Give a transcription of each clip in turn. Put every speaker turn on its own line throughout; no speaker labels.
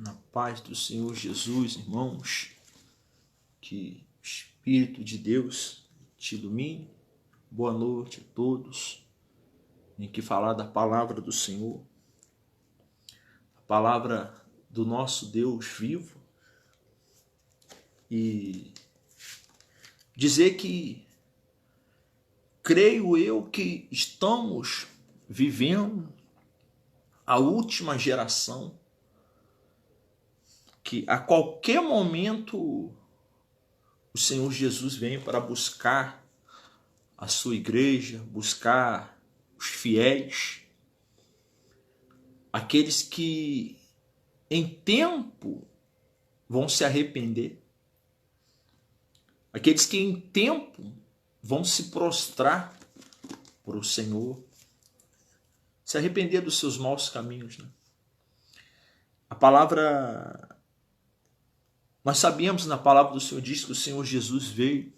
Na paz do Senhor Jesus, irmãos, que o Espírito de Deus te ilumine. Boa noite a todos. Vim aqui falar da palavra do Senhor, a palavra do nosso Deus vivo, e dizer que creio eu que estamos vivendo a última geração, que a qualquer momento o Senhor Jesus vem para buscar a sua igreja, buscar os fiéis, aqueles que em tempo vão se arrepender, aqueles que em tempo vão se prostrar por o Senhor, se arrepender dos seus maus caminhos, né? A palavra, nós sabemos, na palavra do Senhor diz que o Senhor Jesus veio,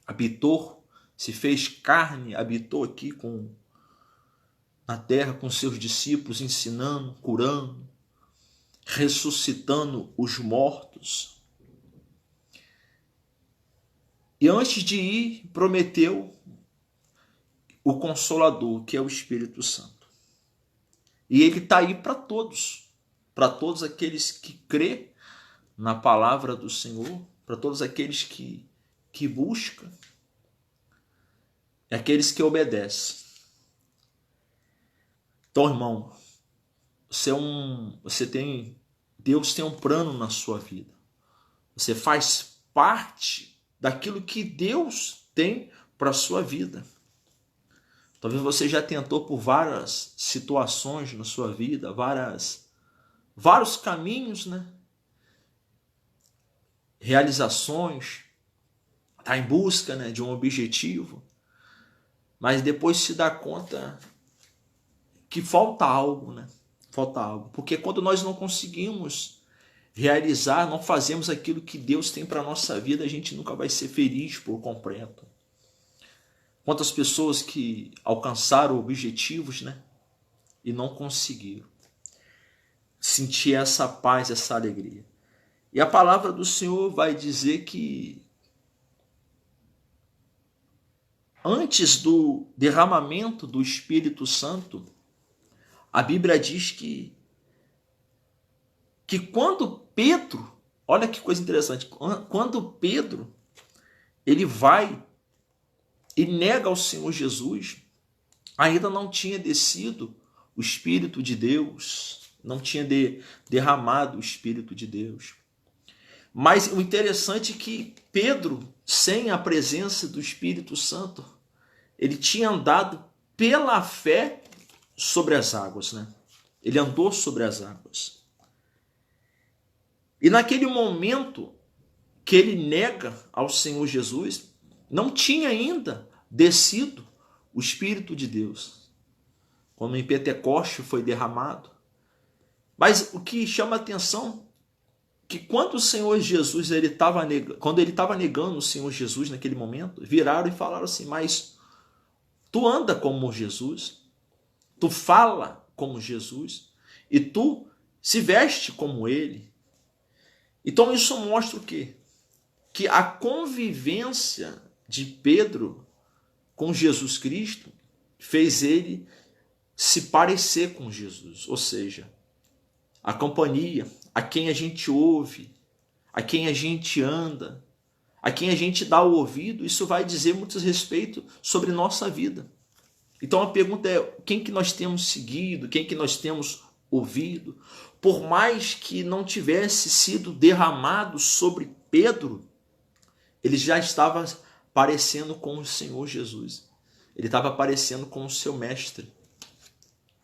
habitou, se fez carne, habitou aqui na terra com seus discípulos, ensinando, curando, ressuscitando os mortos. E antes de ir, prometeu o Consolador, que é o Espírito Santo. E ele está aí para todos aqueles que crê na palavra do Senhor, para todos aqueles que buscam, e aqueles que obedecem. Então, irmão, Deus tem um plano na sua vida. Você faz parte daquilo que Deus tem para a sua vida. Talvez você já tentou por várias situações na sua vida, vários caminhos, né? Realizações, está em busca, né, de um objetivo, mas depois se dá conta que falta algo, né? Falta algo. Porque quando nós não conseguimos realizar, não fazemos aquilo que Deus tem para a nossa vida, a gente nunca vai ser feliz por completo. Quantas pessoas que alcançaram objetivos, né, e não conseguiram sentir essa paz, essa alegria. E a palavra do Senhor vai dizer que antes do derramamento do Espírito Santo, a Bíblia diz que quando Pedro, olha que coisa interessante, quando Pedro ele vai e nega ao Senhor Jesus, ainda não tinha descido o Espírito de Deus, não tinha derramado o Espírito de Deus. Mas o interessante é que Pedro, sem a presença do Espírito Santo, ele tinha andado pela fé sobre as águas, né? Ele andou sobre as águas. E naquele momento que ele nega ao Senhor Jesus, não tinha ainda descido o Espírito de Deus, quando em Pentecoste foi derramado. Mas o que chama a atenção que quando o Senhor Jesus quando ele estava negando o Senhor Jesus naquele momento, viraram e falaram assim: mas tu anda como Jesus, tu fala como Jesus e tu se veste como ele. Então isso mostra o quê? Que a convivência de Pedro com Jesus Cristo fez ele se parecer com Jesus, ou seja, a companhia, a quem a gente ouve, a quem a gente anda, a quem a gente dá o ouvido, isso vai dizer muito respeito sobre nossa vida. Então a pergunta é: quem que nós temos seguido, quem que nós temos ouvido? Por mais que não tivesse sido derramado sobre Pedro, ele já estava parecendo com o Senhor Jesus. Ele estava parecendo com o seu mestre,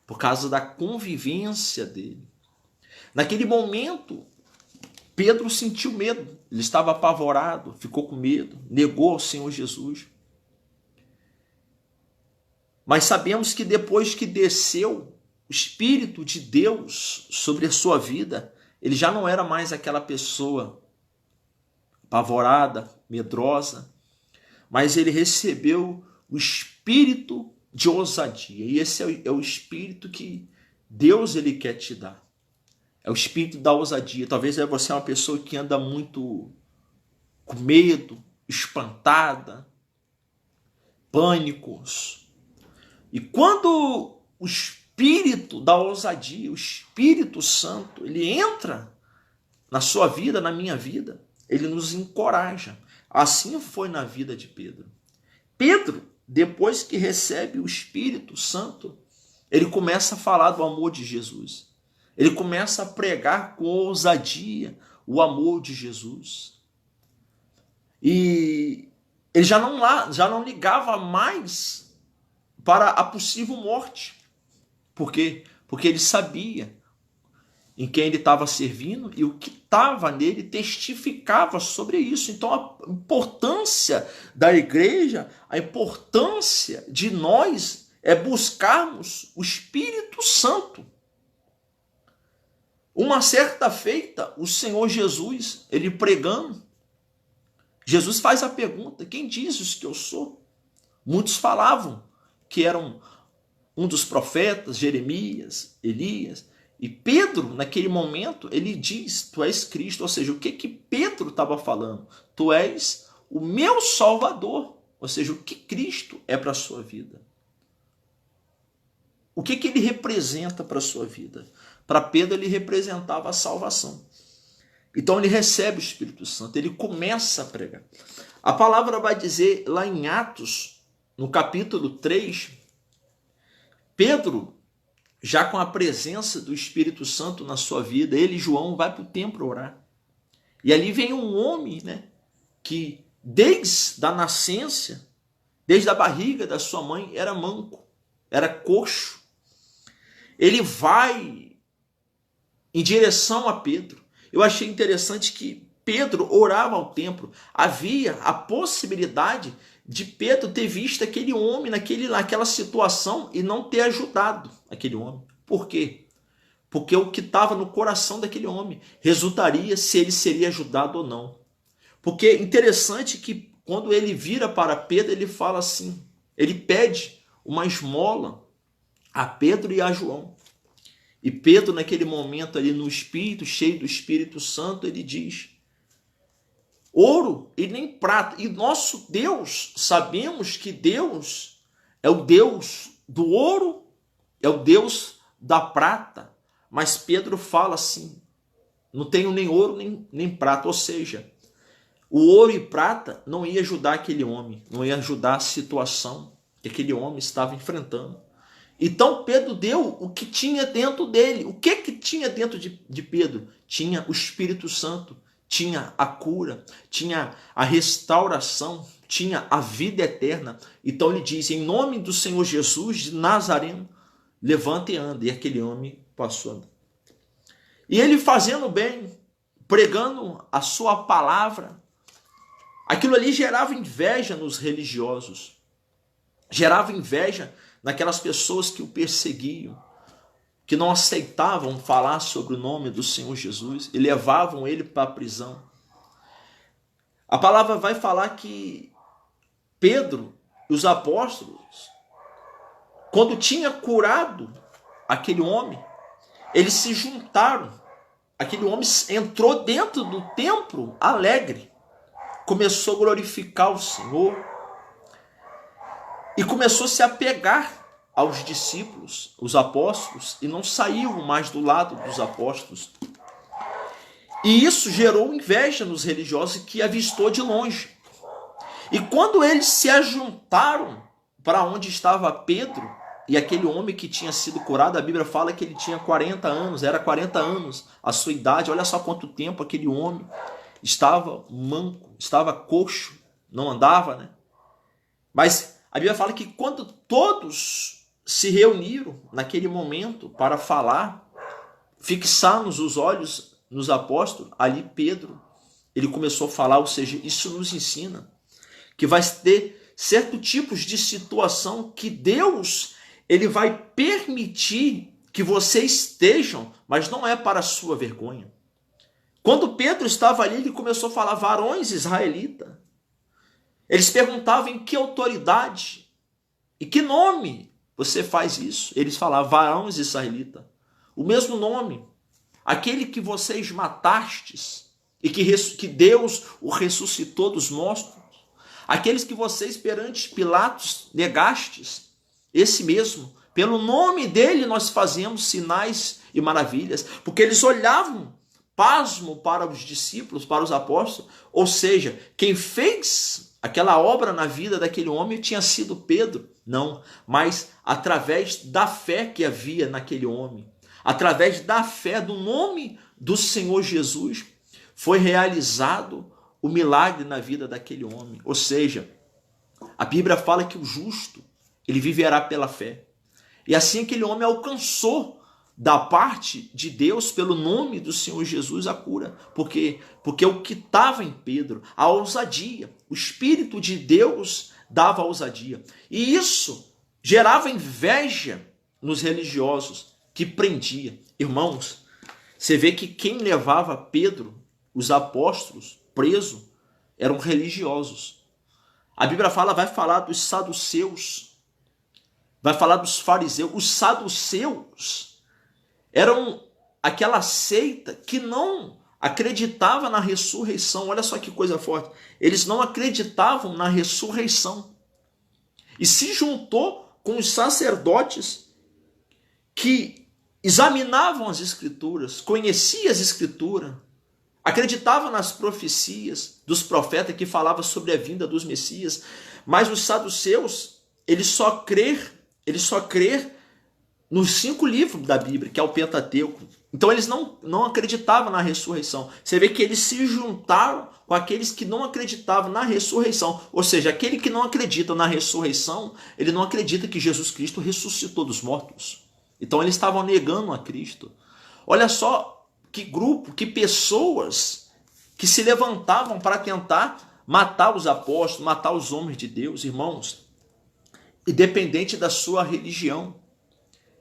por causa da convivência dele. Naquele momento, Pedro sentiu medo, ele estava apavorado, ficou com medo, negou ao Senhor Jesus. Mas sabemos que depois que desceu o Espírito de Deus sobre a sua vida, ele já não era mais aquela pessoa apavorada, medrosa, mas ele recebeu o espírito de ousadia. E esse é o espírito que Deus ele quer te dar. É o espírito da ousadia. Talvez você é uma pessoa que anda muito com medo, espantada, pânicos. E quando o espírito da ousadia, o Espírito Santo, ele entra na sua vida, na minha vida, ele nos encoraja. Assim foi na vida de Pedro. Pedro, depois que recebe o Espírito Santo, ele começa a falar do amor de Jesus. Ele começa a pregar com ousadia o amor de Jesus. E ele já não ligava mais para a possível morte. Por quê? Porque ele sabia em quem ele estava servindo e o que estava nele testificava sobre isso. Então a importância da igreja, a importância de nós é buscarmos o Espírito Santo. Uma certa feita, o Senhor Jesus, ele pregando, Jesus faz a pergunta: quem dizes que eu sou? Muitos falavam que eram um dos profetas, Jeremias, Elias. E Pedro, naquele momento, ele diz: tu és Cristo. Ou seja, o que Pedro estava falando? Tu és o meu Salvador. Ou seja, o que Cristo é para a sua vida. O que ele representa para a sua vida? Para Pedro, ele representava a salvação. Então ele recebe o Espírito Santo, ele começa a pregar. A palavra vai dizer lá em Atos, no capítulo 3, Pedro, já com a presença do Espírito Santo na sua vida, ele e João vai para o templo orar. E ali vem um homem, né, que desde a nascença, desde a barriga da sua mãe, era manco, era coxo. Ele vai em direção a Pedro. Eu achei interessante que Pedro orava ao templo. Havia a possibilidade de Pedro ter visto aquele homem naquela situação e não ter ajudado aquele homem. Por quê? Porque o que estava no coração daquele homem resultaria se ele seria ajudado ou não. Porque é interessante que quando ele vira para Pedro, ele fala assim, ele pede uma esmola a Pedro e a João. E Pedro, naquele momento ali no Espírito, cheio do Espírito Santo, ele diz: ouro e nem prata. E nosso Deus, sabemos que Deus é o Deus do ouro, é o Deus da prata. Mas Pedro fala assim: não tenho nem ouro nem prata. Ou seja, o ouro e prata não ia ajudar aquele homem, não ia ajudar a situação que aquele homem estava enfrentando. Então Pedro deu o que tinha dentro dele. O que tinha dentro de Pedro? Tinha o Espírito Santo, tinha a cura, tinha a restauração, tinha a vida eterna. Então ele diz: em nome do Senhor Jesus de Nazareno, levanta e anda. E aquele homem passou a andar. E ele fazendo bem, pregando a sua palavra, aquilo ali gerava inveja nos religiosos, gerava inveja naquelas pessoas que o perseguiam, que não aceitavam falar sobre o nome do Senhor Jesus e levavam ele para a prisão. A palavra vai falar que Pedro e os apóstolos, quando tinha curado aquele homem, eles se juntaram. Aquele homem entrou dentro do templo alegre, começou a glorificar o Senhor, e começou a se apegar aos discípulos, os apóstolos, e não saiu mais do lado dos apóstolos. E isso gerou inveja nos religiosos que avistou de longe. E quando eles se ajuntaram para onde estava Pedro e aquele homem que tinha sido curado, a Bíblia fala que ele tinha 40 anos, era 40 anos a sua idade. Olha só quanto tempo aquele homem estava manco, estava coxo, não andava, né? Mas a Bíblia fala que quando todos se reuniram naquele momento para falar, fixarmos os olhos nos apóstolos, ali Pedro, ele começou a falar. Ou seja, isso nos ensina que vai ter certos tipos de situação que Deus, ele vai permitir que vocês estejam, mas não é para a sua vergonha. Quando Pedro estava ali, ele começou a falar: varões israelitas. Eles perguntavam em que autoridade e que nome você faz isso. Eles falavam: varões israelitas. O mesmo nome aquele que vocês matastes e que Deus o ressuscitou dos mortos, aqueles que vocês perante Pilatos negastes, esse mesmo, pelo nome dele nós fazemos sinais e maravilhas, porque eles olhavam pasmo para os discípulos, para os apóstolos, ou seja, quem fez aquela obra na vida daquele homem tinha sido Pedro, não, mas através da fé que havia naquele homem, através da fé do nome do Senhor Jesus, foi realizado o milagre na vida daquele homem. Ou seja, a Bíblia fala que o justo, ele viverá pela fé. E assim aquele homem alcançou da parte de Deus, pelo nome do Senhor Jesus, a cura. Porque o que estava em Pedro, a ousadia, o Espírito de Deus dava ousadia. E isso gerava inveja nos religiosos, que prendia. Irmãos, você vê que quem levava Pedro, os apóstolos, preso, eram religiosos. A Bíblia vai falar dos saduceus, vai falar dos fariseus. Os saduceus eram aquela seita que não acreditava na ressurreição. Olha só que coisa forte. Eles não acreditavam na ressurreição. E se juntou com os sacerdotes que examinavam as Escrituras, conheciam as Escrituras, acreditavam nas profecias dos profetas que falavam sobre a vinda dos Messias. Mas os saduceus, eles só crer nos 5 livros da Bíblia, que é o Pentateuco. Então eles não acreditavam na ressurreição. Você vê que eles se juntaram com aqueles que não acreditavam na ressurreição. Ou seja, aquele que não acredita na ressurreição, ele não acredita que Jesus Cristo ressuscitou dos mortos. Então eles estavam negando a Cristo. Olha só que grupo, que pessoas que se levantavam para tentar matar os apóstolos, matar os homens de Deus, irmãos. Independente da sua religião,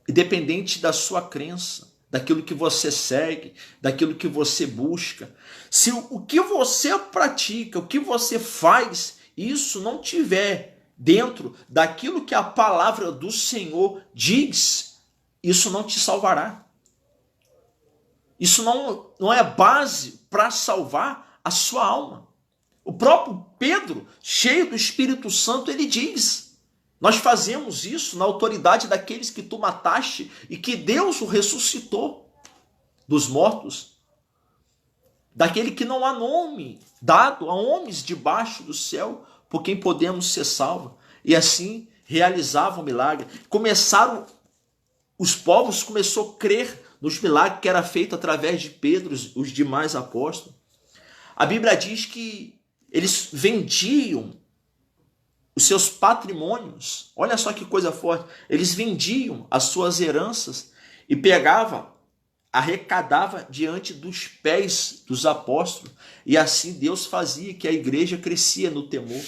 independente da sua crença, daquilo que você segue, daquilo que você busca. Se o que você pratica, o que você faz, isso não tiver dentro daquilo que a palavra do Senhor diz, isso não te salvará. Isso não é base para salvar a sua alma. O próprio Pedro, cheio do Espírito Santo, ele diz: nós fazemos isso na autoridade daqueles que tu mataste e que Deus o ressuscitou dos mortos. Daquele que não há nome dado a homens debaixo do céu por quem podemos ser salvos. E assim realizavam o milagre. Os povos começaram a crer nos milagres que era feito através de Pedro e os demais apóstolos. A Bíblia diz que eles vendiam os seus patrimônios. Olha só que coisa forte. Eles vendiam as suas heranças e arrecadava diante dos pés dos apóstolos. E assim Deus fazia que a igreja crescia no temor.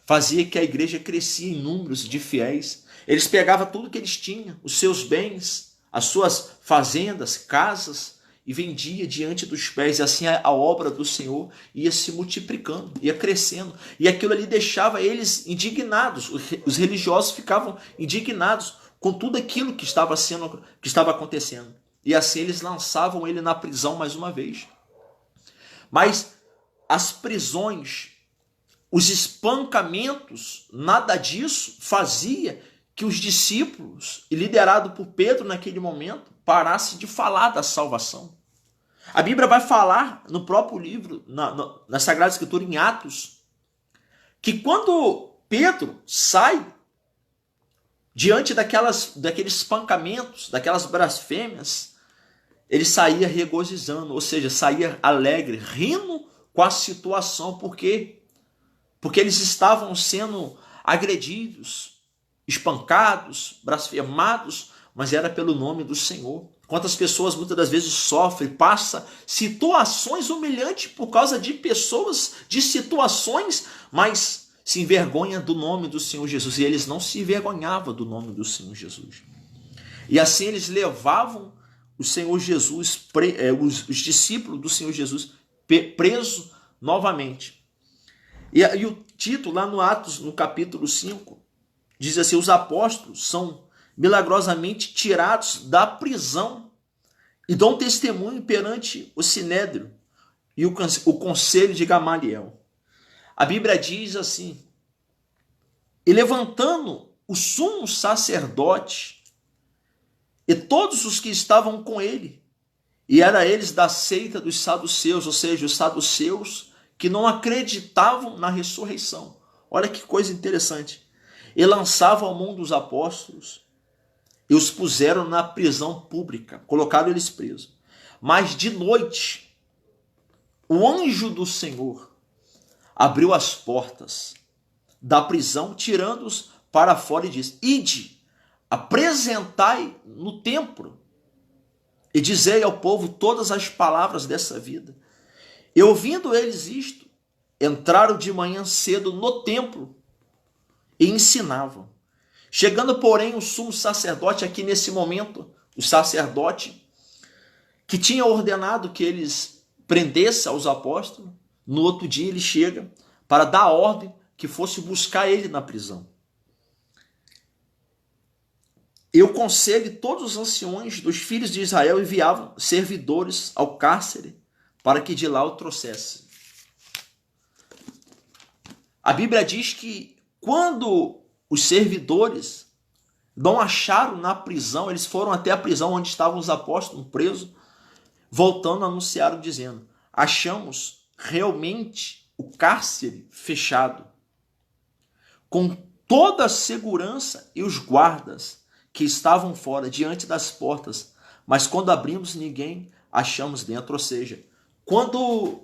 Fazia que a igreja crescia em números de fiéis. Eles pegavam tudo que eles tinham, os seus bens, as suas fazendas, casas, e vendia diante dos pés. E assim a obra do Senhor ia se multiplicando, ia crescendo. E aquilo ali deixava eles indignados. Os religiosos ficavam indignados com tudo aquilo que estava acontecendo. E assim eles lançavam ele na prisão mais uma vez. Mas as prisões, os espancamentos, nada disso fazia que os discípulos, liderado por Pedro naquele momento, parassem de falar da salvação. A Bíblia vai falar no próprio livro, na Sagrada Escritura, em Atos, que quando Pedro sai diante daqueles espancamentos, daquelas blasfêmias, ele saía regozijando, ou seja, saía alegre, rindo com a situação. Por quê? Porque eles estavam sendo agredidos, espancados, blasfemados, mas era pelo nome do Senhor. Quantas pessoas muitas das vezes sofrem, passam situações humilhantes por causa de pessoas, de situações, mas se envergonham do nome do Senhor Jesus. E eles não se envergonhavam do nome do Senhor Jesus. E assim eles levavam o Senhor Jesus, os discípulos do Senhor Jesus, presos novamente. E o título lá no Atos, no capítulo 5, diz assim: os apóstolos são milagrosamente tirados da prisão e dão testemunho perante o Sinédrio e o conselho de Gamaliel. A Bíblia diz assim: e levantando o sumo sacerdote e todos os que estavam com ele, e era eles da seita dos saduceus, ou seja, os saduceus que não acreditavam na ressurreição. Olha que coisa interessante. E lançavam ao mundo os apóstolos e os puseram na prisão pública, colocaram eles presos. Mas de noite, o anjo do Senhor abriu as portas da prisão, tirando-os para fora e disse: ide, apresentai no templo e dizei ao povo todas as palavras dessa vida. E ouvindo eles isto, entraram de manhã cedo no templo e ensinavam. Chegando, porém, o sumo sacerdote, aqui nesse momento, o sacerdote que tinha ordenado que eles prendessem aos apóstolos, no outro dia ele chega para dar ordem que fosse buscar ele na prisão. E o conselho e todos os anciões dos filhos de Israel enviavam servidores ao cárcere para que de lá o trouxesse. A Bíblia diz que quando os servidores não acharam na prisão, eles foram até a prisão onde estavam os apóstolos presos, voltando anunciaram dizendo: achamos realmente o cárcere fechado, com toda a segurança e os guardas que estavam fora, diante das portas, mas quando abrimos ninguém achamos dentro. Ou seja, quando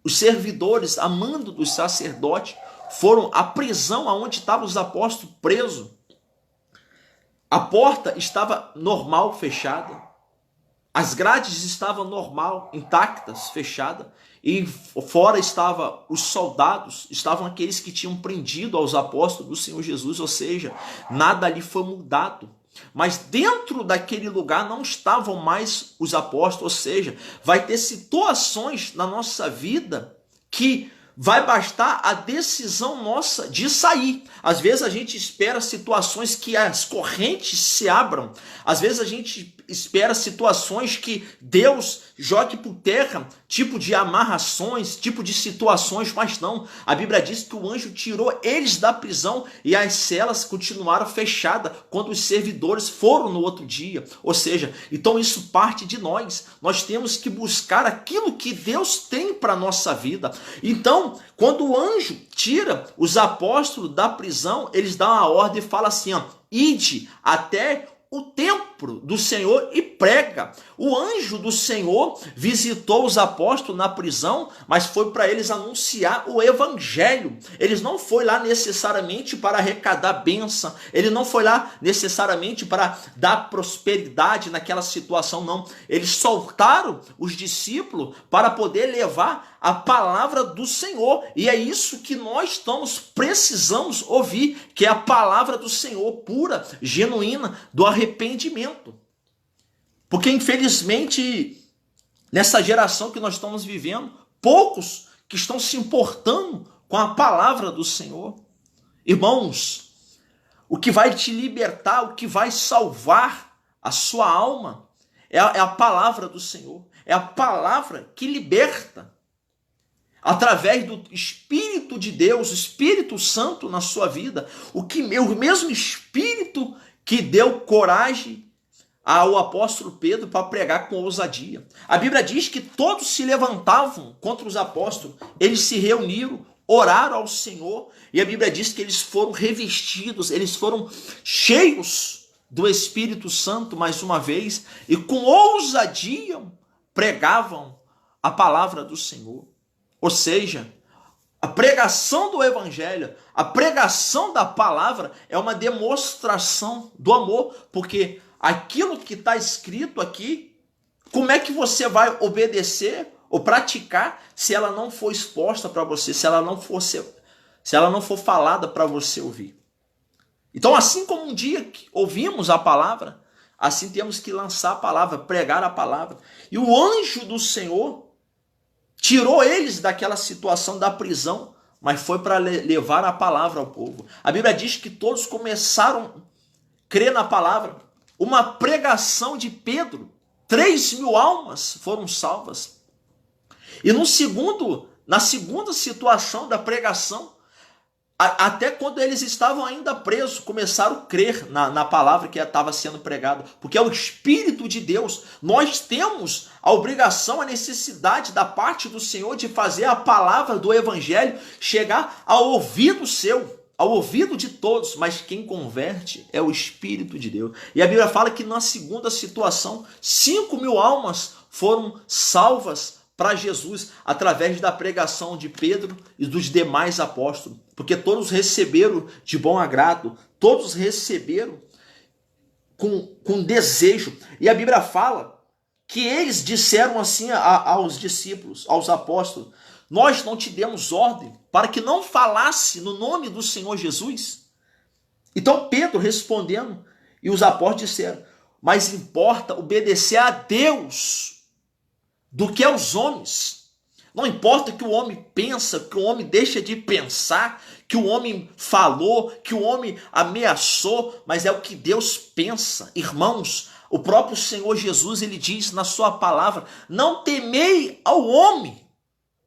os servidores, a mando dos sacerdotes, foram à prisão onde estavam os apóstolos presos, a porta estava normal, fechada, as grades estavam normal, intactas, fechadas, e fora estavam os soldados, estavam aqueles que tinham prendido aos apóstolos do Senhor Jesus, ou seja, nada ali foi mudado. Mas dentro daquele lugar não estavam mais os apóstolos, ou seja, vai ter situações na nossa vida que vai bastar a decisão nossa de sair. Às vezes a gente espera situações que as correntes se abram. Às vezes a gente espera situações que Deus jogue por terra, tipo de amarrações, tipo de situações, mas não. A Bíblia diz que o anjo tirou eles da prisão e as celas continuaram fechadas quando os servidores foram no outro dia. Ou seja, então isso parte de nós. Nós temos que buscar aquilo que Deus tem para a nossa vida. Então, quando o anjo tira os apóstolos da prisão, eles dão a ordem e falam assim, ó: ide até o templo do Senhor e prega. O anjo do Senhor visitou os apóstolos na prisão, mas foi para eles anunciar o evangelho. Eles não foi lá necessariamente para arrecadar bênção, ele não foi lá necessariamente para dar prosperidade naquela situação, não. Eles soltaram os discípulos para poder levar a palavra do Senhor, e é isso que nós precisamos ouvir, que é a palavra do Senhor pura, genuína, do arrependimento. Porque infelizmente, nessa geração que nós estamos vivendo, poucos que estão se importando com a palavra do Senhor. Irmãos, o que vai te libertar, o que vai salvar a sua alma é a palavra do Senhor, é a palavra que liberta. Através do Espírito de Deus, o Espírito Santo na sua vida, o mesmo Espírito que deu coragem ao apóstolo Pedro para pregar com ousadia. A Bíblia diz que todos se levantavam contra os apóstolos, eles se reuniram, oraram ao Senhor, e a Bíblia diz que eles foram revestidos, eles foram cheios do Espírito Santo mais uma vez, e com ousadia pregavam a palavra do Senhor. Ou seja, a pregação do evangelho, a pregação da palavra é uma demonstração do amor, porque aquilo que está escrito aqui, como é que você vai obedecer ou praticar se ela não for exposta para você, se ela não for falada para você ouvir? Então, assim como um dia que ouvimos a palavra, assim temos que lançar a palavra, pregar a palavra. E o anjo do Senhor tirou eles daquela situação da prisão, mas foi para levar a palavra ao povo. A Bíblia diz que todos começaram a crer na palavra. Uma pregação de Pedro 3.000 almas foram salvas. E na segunda situação da pregação, até quando eles estavam ainda presos, começaram a crer na palavra que estava sendo pregada, porque é o Espírito de Deus. Nós temos a obrigação, a necessidade da parte do Senhor de fazer a palavra do Evangelho chegar ao ouvido seu, ao ouvido de todos, mas quem converte é o Espírito de Deus. E a Bíblia fala que na segunda situação, 5.000 almas foram salvas para Jesus, através da pregação de Pedro e dos demais apóstolos, porque todos receberam de bom agrado, todos receberam com desejo. E a Bíblia fala que eles disseram assim aos discípulos, aos apóstolos: nós não te demos ordem para que não falasse no nome do Senhor Jesus? Então Pedro respondendo, e os apóstolos disseram: mas importa obedecer a Deus do que aos homens. Não importa o que o homem pensa, que o homem deixa de pensar, que o homem falou, que o homem ameaçou, mas é o que Deus pensa. Irmãos, o próprio Senhor Jesus, ele diz na sua palavra: não temei ao homem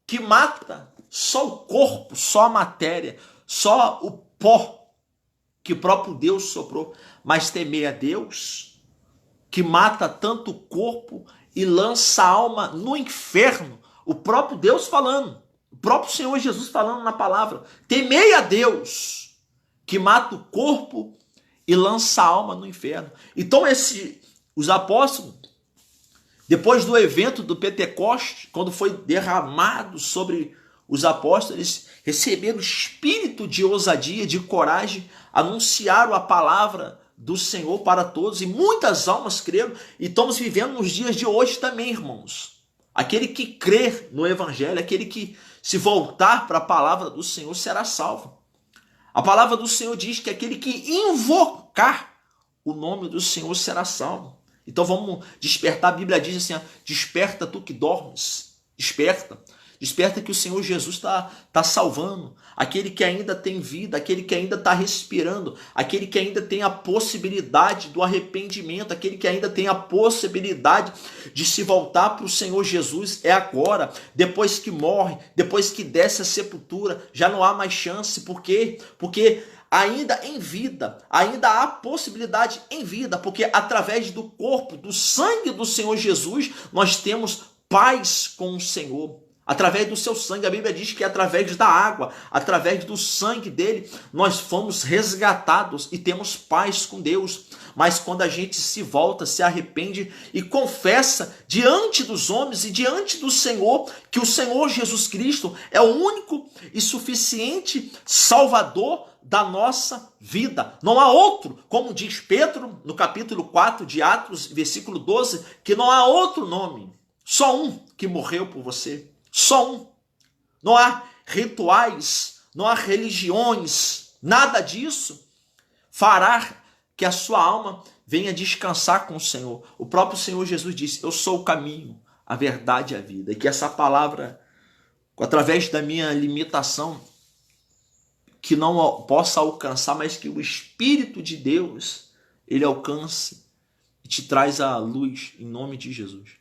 que mata só o corpo, só a matéria, só o pó que o próprio Deus soprou, mas temei a Deus que mata tanto o corpo e lança a alma no inferno. O próprio Deus falando, o próprio Senhor Jesus falando na palavra: temei a Deus que mata o corpo e lança a alma no inferno. Então os apóstolos, depois do evento do Pentecoste, quando foi derramado sobre os apóstolos, eles receberam o espírito de ousadia, de coragem, anunciaram a palavra do Senhor para todos, e muitas almas creram, e estamos vivendo nos dias de hoje também, irmãos. Aquele que crer no Evangelho, aquele que se voltar para a palavra do Senhor será salvo. A palavra do Senhor diz que aquele que invocar o nome do Senhor será salvo. Então vamos despertar. A Bíblia diz assim: desperta tu que dormes, desperta. Desperta que o Senhor Jesus está salvando. Aquele que ainda tem vida, aquele que ainda está respirando, aquele que ainda tem a possibilidade do arrependimento, aquele que ainda tem a possibilidade de se voltar para o Senhor Jesus, é agora. Depois que morre, depois que desce a sepultura, já não há mais chance. Por quê? Porque ainda em vida, ainda há possibilidade em vida, porque através do corpo, do sangue do Senhor Jesus, nós temos paz com o Senhor. Através do seu sangue, a Bíblia diz que através da água, através do sangue dele, nós fomos resgatados e temos paz com Deus. Mas quando a gente se volta, se arrepende e confessa diante dos homens e diante do Senhor, que o Senhor Jesus Cristo é o único e suficiente Salvador da nossa vida. Não há outro, como diz Pedro no capítulo 4 de Atos, versículo 12, que não há outro nome, só um que morreu por você. Só um. Não há rituais, não há religiões, nada disso fará que a sua alma venha descansar com o Senhor. O próprio Senhor Jesus disse: eu sou o caminho, a verdade e a vida. E que essa palavra, através da minha limitação, que não possa alcançar, mas que o Espírito de Deus, ele alcance e te traz a luz, em nome de Jesus.